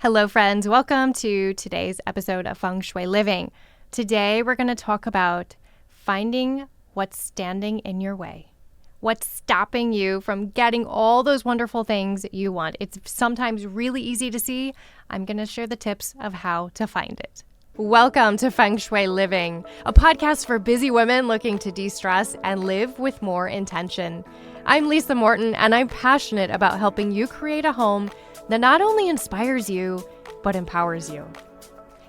Hello, friends. Welcome to today's episode of Feng Shui Living. Today, we're going to talk about finding what's standing in your way. What's stopping you from getting all those wonderful things you want. It's sometimes really easy to see. I'm going to share the tips of how to find it. Welcome to Feng Shui Living, a podcast for busy women looking to de-stress and live with more intention. I'm Lisa Morton, and I'm passionate about helping you create a home that not only inspires you, but empowers you.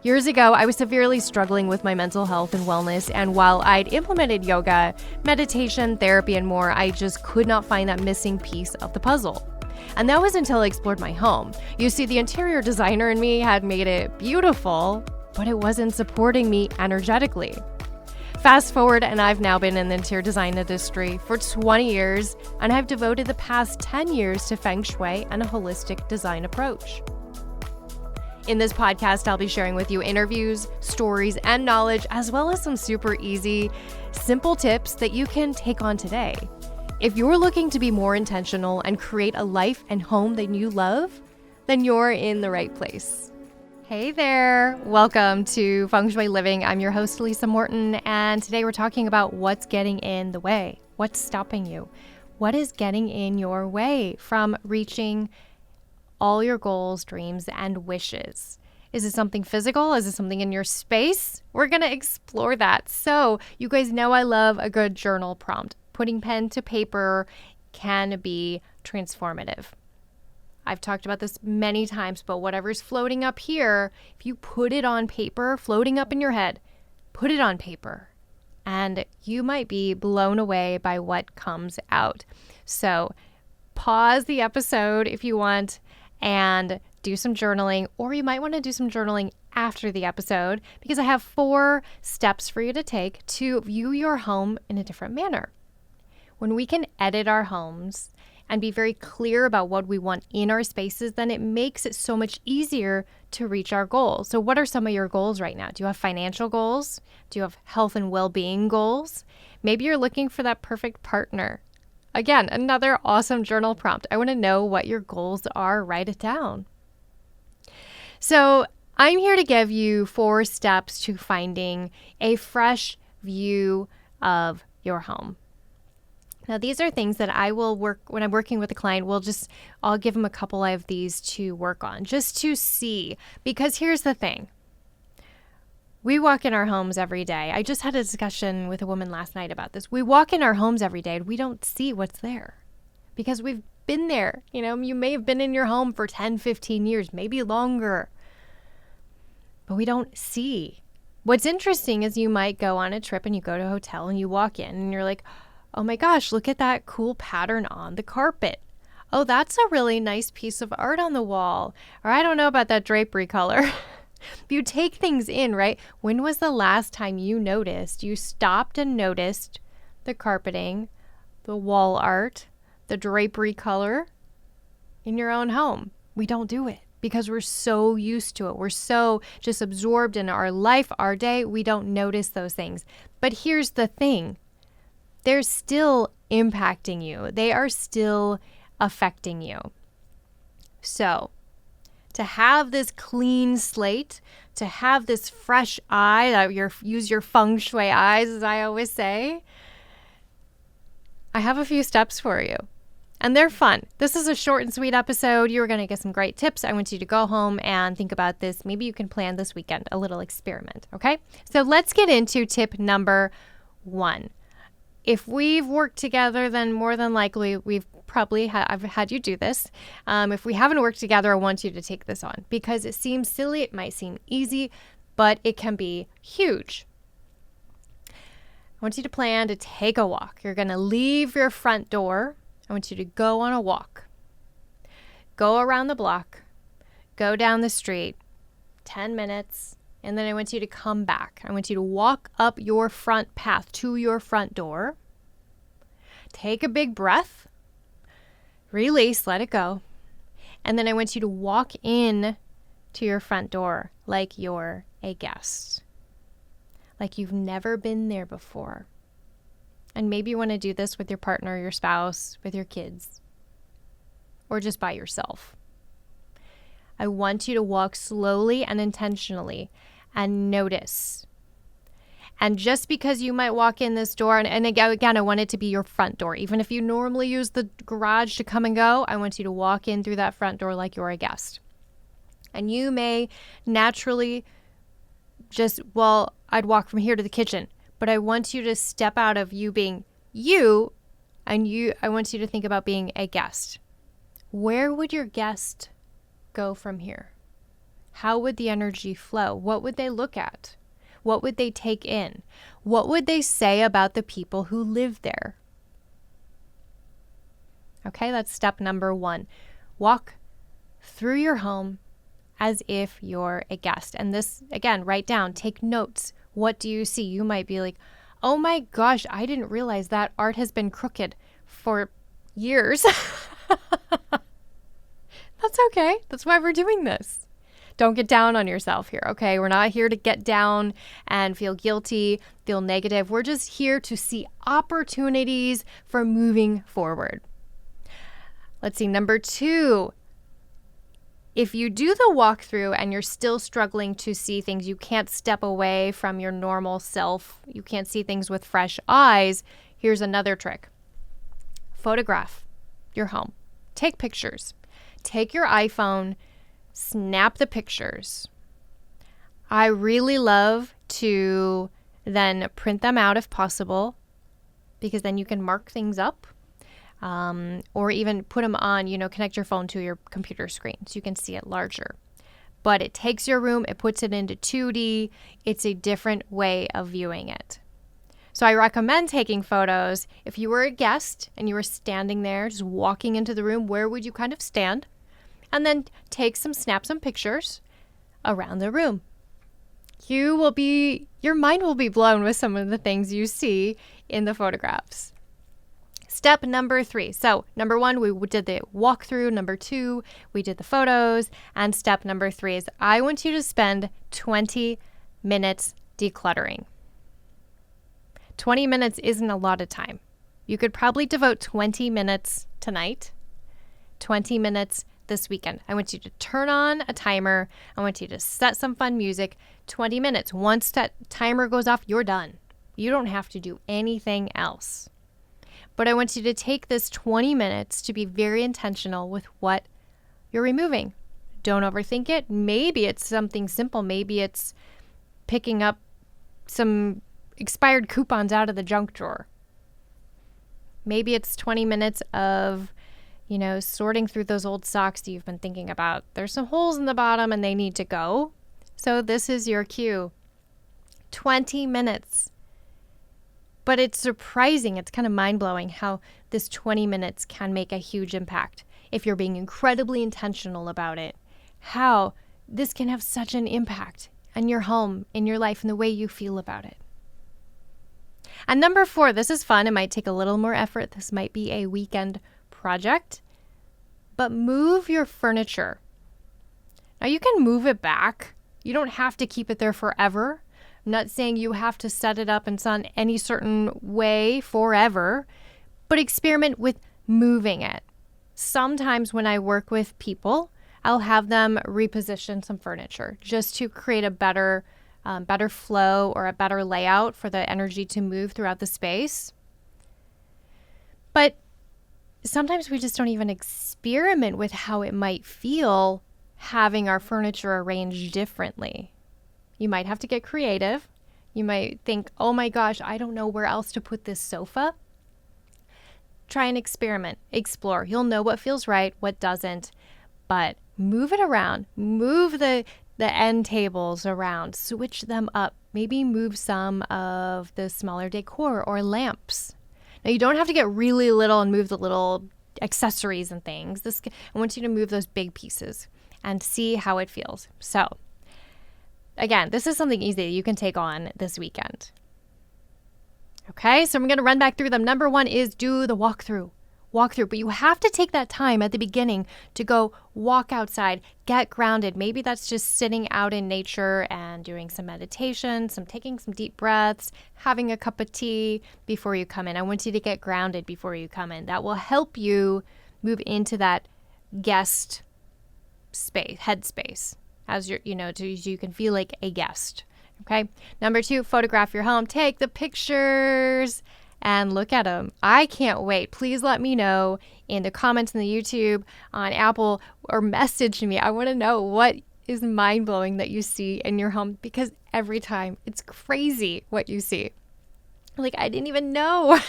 Years ago, I was severely struggling with my mental health and wellness, and while I'd implemented yoga, meditation, therapy, and more, I just could not find that missing piece of the puzzle. And that was until I explored my home. You see, the interior designer in me had made it beautiful, but it wasn't supporting me energetically. Fast forward, and I've now been in the interior design industry for 20 years, and I've devoted the past 10 years to Feng Shui and a holistic design approach. In this podcast, I'll be sharing with you interviews, stories, and knowledge, as well as some super easy, simple tips that you can take on today. If you're looking to be more intentional and create a life and home that you love, then you're in the right place. Hey there, welcome to Feng Shui Living. I'm your host, Lisa Morton, and today we're talking about what's getting in the way. What's stopping you? What is getting in your way from reaching all your goals, dreams, and wishes? Is it something physical? Is it something in your space? We're going to explore that. So you guys know I love a good journal prompt. Putting pen to paper can be transformative. I've talked about this many times, but whatever's floating up here, if you put it on paper, floating up in your head, put it on paper, and you might be blown away by what comes out. So pause the episode if you want and do some journaling, or you might want to do some journaling after the episode, because I have 4 steps for you to take to view your home in a different manner. When we can edit our homes and be very clear about what we want in our spaces, then it makes it so much easier to reach our goals. So what are some of your goals right now? Do you have financial goals? Do you have health and well-being goals? Maybe you're looking for that perfect partner. Again, another awesome journal prompt. I want to know what your goals are. Write it down. So I'm here to give you 4 steps to finding a fresh view of your home. Now, these are things that I will work when I'm working with a client. I'll give them a couple of these to work on just to see, because here's the thing. We walk in our homes every day. I just had a discussion with a woman last night about this. We walk in our homes every day and we don't see what's there because we've been there. You know, you may have been in your home for 10, 15 years, maybe longer, but we don't see. What's interesting is you might go on a trip and you go to a hotel and you walk in and you're like, oh my gosh, look at that cool pattern on the carpet. Oh, that's a really nice piece of art on the wall. Or I don't know about that drapery color. You take things in, right? When was the last time you stopped and noticed the carpeting, the wall art, the drapery color in your own home? We don't do it because we're so used to it. We're so just absorbed in our life, our day, we don't notice those things. But here's the thing. They're still impacting you. They are still affecting you. So to have this clean slate, to have this fresh eye, use your feng shui eyes, as I always say, I have a few steps for you. And they're fun. This is a short and sweet episode. You're going to get some great tips. I want you to go home and think about this. Maybe you can plan this weekend a little experiment, okay? So let's get into tip number 1. If we've worked together, then more than likely I've had you do this. If we haven't worked together, I want you to take this on because it seems silly. It might seem easy, but it can be huge. I want you to plan to take a walk. You're going to leave your front door. I want you to go on a walk. Go around the block. Go down the street. 10 minutes. And then I want you to come back. I want you to walk up your front path to your front door. Take a big breath. Release, let it go. And then I want you to walk in to your front door like you're a guest. Like you've never been there before. And maybe you want to do this with your partner, your spouse, with your kids, or just by yourself. I want you to walk slowly and intentionally and notice. And just because you might walk in this door, and again, I want it to be your front door. Even if you normally use the garage to come and go, I want you to walk in through that front door like you're a guest. And you may naturally I'd walk from here to the kitchen. But I want you to step out of you being you, and I want you to think about being a guest. Where would your guest go from here? How would the energy flow? What would they look at? What would they take in? What would they say about the people who live there? Okay, that's step number 1. Walk through your home as if you're a guest. And this, again, write down, take notes. What do you see? You might be like, oh my gosh, I didn't realize that art has been crooked for years. That's okay. That's why we're doing this. Don't get down on yourself here, okay? We're not here to get down and feel guilty, feel negative. We're just here to see opportunities for moving forward. Let's see, number 2. If you do the walkthrough and you're still struggling to see things, you can't step away from your normal self, you can't see things with fresh eyes, here's another trick. Photograph your home. Take pictures. Take your iPhone, snap the pictures. I really love to then print them out if possible, because then you can mark things up. Or even put them on, connect your phone to your computer screen so you can see it larger. But it takes your room, it puts it into 2D. It's a different way of viewing it. So I recommend taking photos. If you were a guest and you were standing there, just walking into the room, where would you kind of stand? And then snap some pictures around the room. Your mind will be blown with some of the things you see in the photographs. Step number 3. So number 1, we did the walkthrough. Number 2, we did the photos. And step number 3 is I want you to spend 20 minutes decluttering. 20 minutes isn't a lot of time. You could probably devote 20 minutes tonight, 20 minutes this weekend. I want you to turn on a timer. I want you to set some fun music. 20 minutes. Once that timer goes off, you're done. You don't have to do anything else. But I want you to take this 20 minutes to be very intentional with what you're removing. Don't overthink it. Maybe it's something simple. Maybe it's picking up some expired coupons out of the junk drawer. Maybe it's 20 minutes of, sorting through those old socks that you've been thinking about. There's some holes in the bottom and they need to go. So this is your cue. 20 minutes. But it's surprising, it's kind of mind-blowing how this 20 minutes can make a huge impact if you're being incredibly intentional about it. How this can have such an impact on your home, in your life, and the way you feel about it. And number 4, this is fun. It might take a little more effort. This might be a weekend project. But move your furniture. Now you can move it back. You don't have to keep it there forever. I'm not saying you have to set it up in any certain way forever, but experiment with moving it. Sometimes when I work with people, I'll have them reposition some furniture just to create a better flow or a better layout for the energy to move throughout the space. But sometimes we just don't even experiment with how it might feel having our furniture arranged differently. You might have to get creative. You might think, oh my gosh, I don't know where else to put this sofa. Try and experiment, explore. You'll know what feels right, what doesn't, but move it around. Move the end tables around, switch them up. Maybe move some of the smaller decor or lamps. Now you don't have to get really little and move the little accessories and things. I want you to move those big pieces and see how it feels. So again, this is something easy that you can take on this weekend. Okay, so I'm going to run back through them. Number 1 is do the walkthrough. But you have to take that time at the beginning to go walk outside, get grounded. Maybe that's just sitting out in nature and doing some meditation, taking some deep breaths, having a cup of tea before you come in. I want you to get grounded before you come in. That will help you move into that guest headspace, as so you can feel like a guest. Okay. Number 2, photograph your home. Take the pictures and look at them. I can't wait. Please let me know in the comments in the YouTube, on Apple, or message me. I want to know what is mind-blowing that you see in your home, because every time it's crazy what you see. Like, I didn't even know.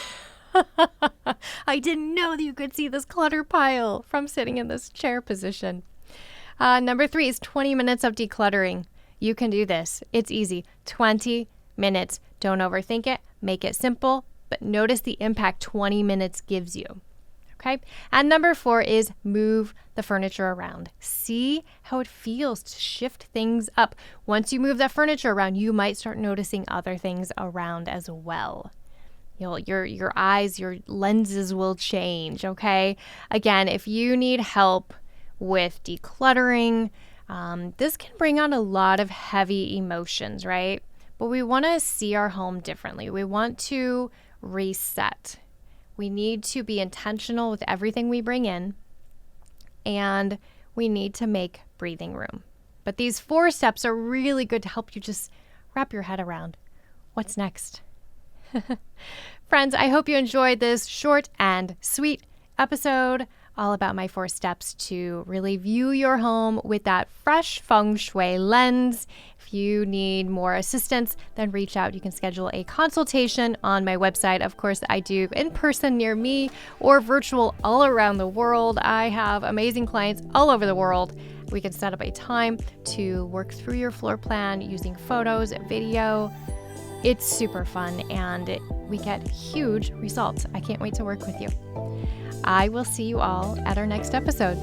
I didn't know that you could see this clutter pile from sitting in this chair position. Number 3 is 20 minutes of decluttering. You can do this. It's easy. 20 minutes. Don't overthink it. Make it simple, but notice the impact 20 minutes gives you. Okay? And number 4 is move the furniture around. See how it feels to shift things up. Once you move that furniture around, you might start noticing other things around as well. Your eyes, your lenses will change, okay? Again, if you need help with decluttering, this can bring on a lot of heavy emotions, right? But we want to see our home differently. We want to reset. We need to be intentional with everything we bring in, and we need to make breathing room. But these 4 steps are really good to help you just wrap your head around what's next. Friends, I hope you enjoyed this short and sweet episode all about my 4 steps to really view your home with that fresh Feng Shui lens. If you need more assistance, then reach out. You can schedule a consultation on my website. Of course, I do in person near me or virtual all around the world. I have amazing clients all over the world. We can set up a time to work through your floor plan using photos, video. It's super fun, and we get huge results. I can't wait to work with you. I will see you all at our next episode.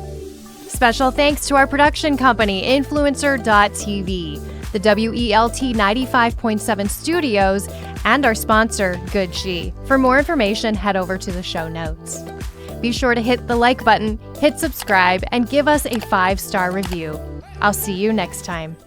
Special thanks to our production company, Influencer.tv, the WELT 95.7 studios, and our sponsor, Good She. For more information, head over to the show notes. Be sure to hit the like button, hit subscribe, and give us a 5-star review. I'll see you next time.